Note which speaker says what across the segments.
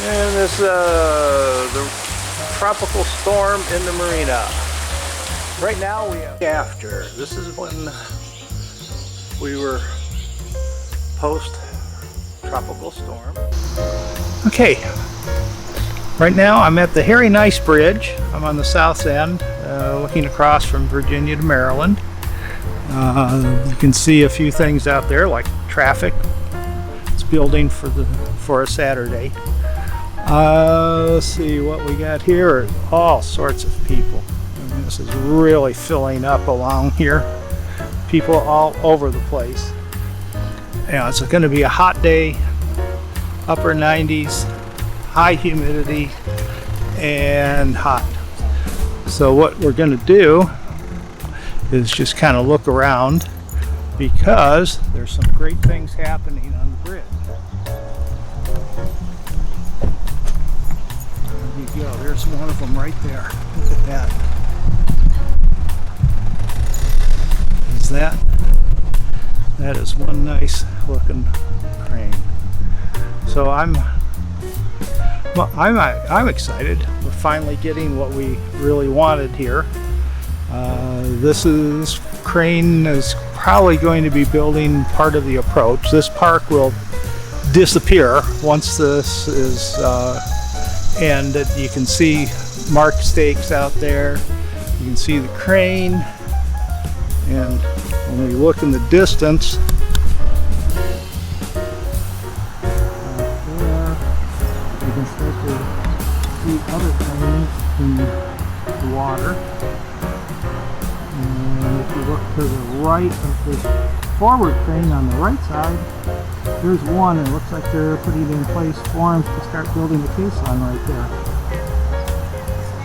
Speaker 1: And this the tropical storm in the marina. Right now we have after. This is when we were post tropical storm. Okay, right now I'm at the Harry Nice Bridge. I'm on the south end, looking across from Virginia to Maryland. You can see a few things out there like traffic. It's building for a Saturday. Let's see what we got here. All sorts of people. I mean, this is really filling up along here. People all over the place. Yeah, it's going to be a hot day, upper 90s, high humidity, and hot. So what we're going to do is just kind of look around because there's some great things happening on the bridge. There you go. There's one of them right there. Look at that. Is that? That is one nice looking crane. So I'm excited. We're finally getting what we really wanted here. This crane is probably going to be building part of the approach. This park will disappear once this is ended. You can see marked stakes out there. You can see the crane, and when we look in the distance, there, you can start to see other cranes in the water. And if you look to the right of this forward crane on the right side, there's one, and it looks like they're putting in place forms to start building the caisson right there.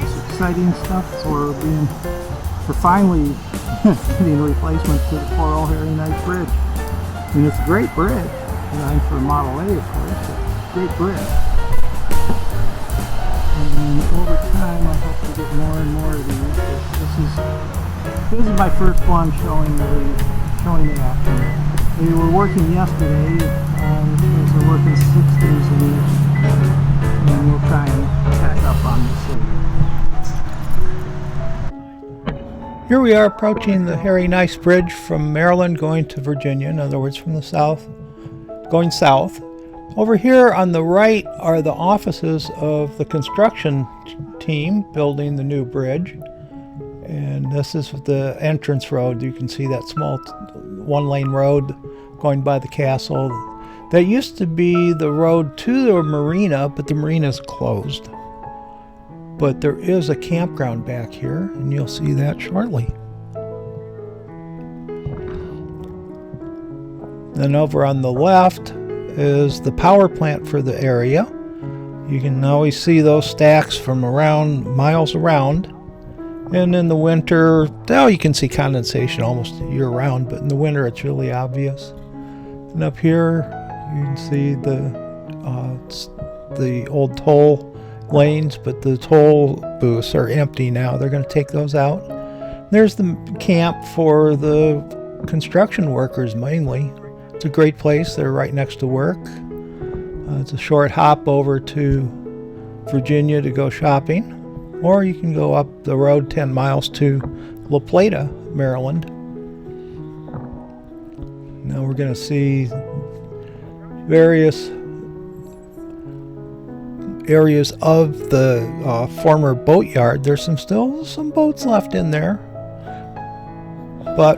Speaker 1: It's exciting stuff for finally getting a replacement to the poor old Harry Nice Bridge. I mean, it's a great bridge, designed for Model A, of course. It's a great bridge. And over time, I hope to get more and more of these. This is my first one showing it off. We were working yesterday, because we're working 6 days a week, and we'll try and catch up on this. Here we are approaching the Harry Nice Bridge from Maryland going to Virginia, in other words from the south, going south. Over here on the right are the offices of the construction team building the new bridge. And this is the entrance road. You can see that small one-lane road going by the castle. That used to be the road to the marina, but the marina is closed. But there is a campground back here, and you'll see that shortly. Then over on the left is the power plant for the area. You can always see those stacks from miles around. And in the winter, you can see condensation almost year-round, but in the winter it's really obvious. And up here, you can see the old toll lanes, but the toll booths are empty now. They're going to take those out. There's the camp for the construction workers mainly. It's a great place. They're right next to work. It's a short hop over to Virginia to go shopping. Or you can go up the road 10 miles to La Plata, Maryland. Now we're going to see various areas of the former boatyard. There's still some boats left in there, but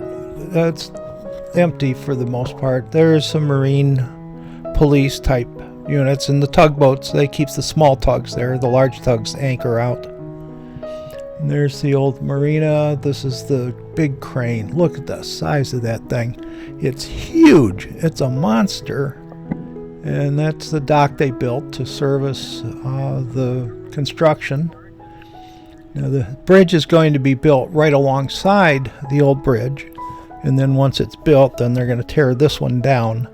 Speaker 1: that's empty for the most part. There's some marine police type units, and the tugboats, they keep the small tugs there. The large tugs anchor out. And there's the old marina. This is the big crane. Look at the size of that thing. It's huge. It's a monster. And that's the dock they built to service the construction. Now the bridge is going to be built right alongside the old bridge. And then once it's built, then they're going to tear this one down.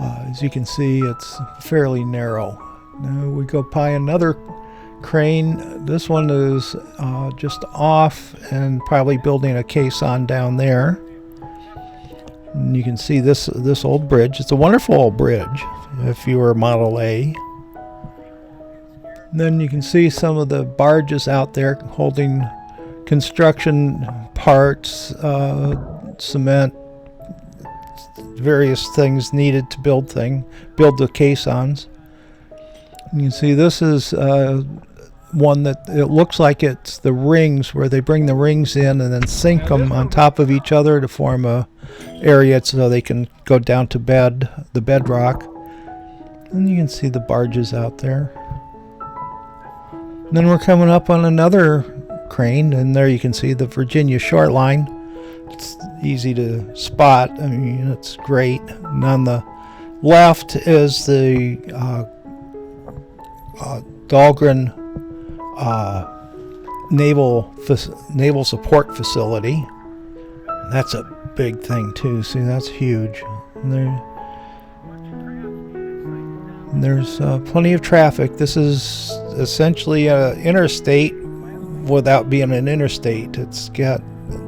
Speaker 1: As you can see, it's fairly narrow. Now we go by another crane. This one is just off and probably building a caisson down there. And you can see this old bridge. It's a wonderful old bridge if you were Model A. And then you can see some of the barges out there holding construction parts, cement, various things needed to build the caissons. You can see this is one that it looks like it's the rings, where they bring the rings in and then sink them on top of each other to form a area so they can go down to the bedrock. And you can see the barges out there. And then we're coming up on another crane, and there you can see the Virginia short line. It's easy to spot. I mean, it's great. And on the left is the Dahlgren Naval Support Facility. That's a big thing too. See, that's huge. And there's plenty of traffic. This is essentially an interstate without being an interstate. It's got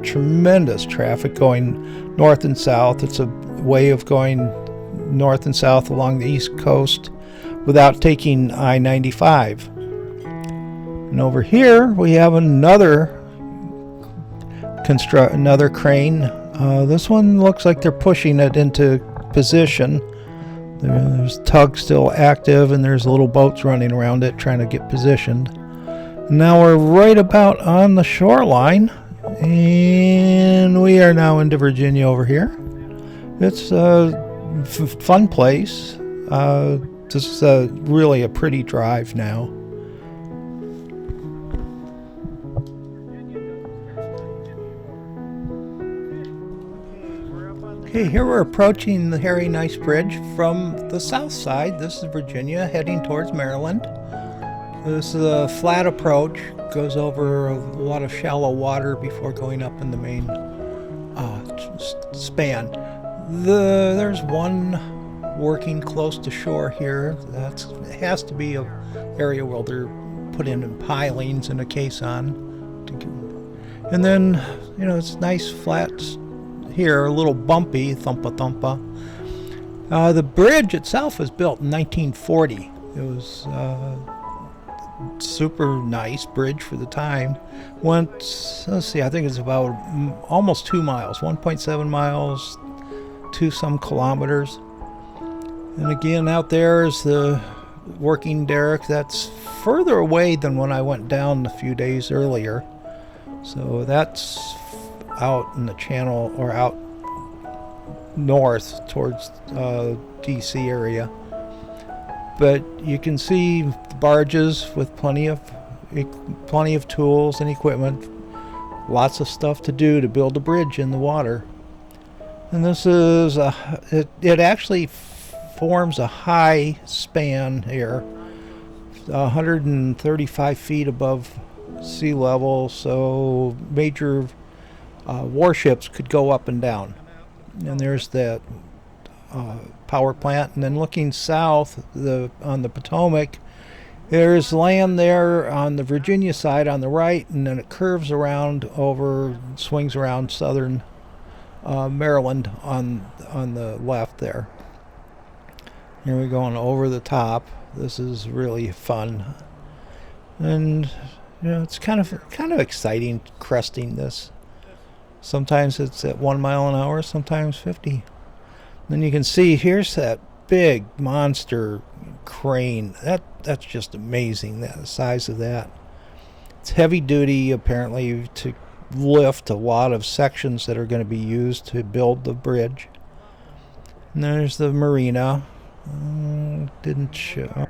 Speaker 1: tremendous traffic going north and south. It's a way of going north and south along the East Coast without taking I-95. And over here we have another crane. This one looks like they're pushing it into position. There's tug still active, and there's little boats running around it trying to get positioned. Now we're right about on the shoreline, and we are now into Virginia over here. It's a fun place. This is really a pretty drive now. Okay, here we're approaching the Harry Nice Bridge from the south side. This is Virginia heading towards Maryland. This is a flat approach, goes over a lot of shallow water before going up in the main span. There's one working close to shore here. It has to be an area where they're put in pilings and a caisson. And then, it's nice flat here, a little bumpy, thumpa. The bridge itself was built in 1940. It was super nice bridge for the time. Let's see, I think it's about almost 2 miles, 1.7 miles, 2-some kilometers. And again, out there is the working derrick. That's further away than when I went down a few days earlier. So that's out in the channel, or out north towards DC area. But you can see the barges with plenty of tools and equipment, lots of stuff to do to build a bridge in the water. And this is it actually forms a high span here, 135 feet above sea level, so major warships could go up and down. And there's that power plant. And then looking south on the Potomac, there's land there on the Virginia side on the right, and then it curves around swings around southern Maryland on the left there. Here we're going over the top. This is really fun, and it's kind of exciting cresting this. Sometimes it's at 1 mile an hour, sometimes 50. Then you can see here's that big monster crane. That's just amazing, the size of that. It's heavy duty, apparently, to lift a lot of sections that are going to be used to build the bridge. And there's the marina. Didn't show.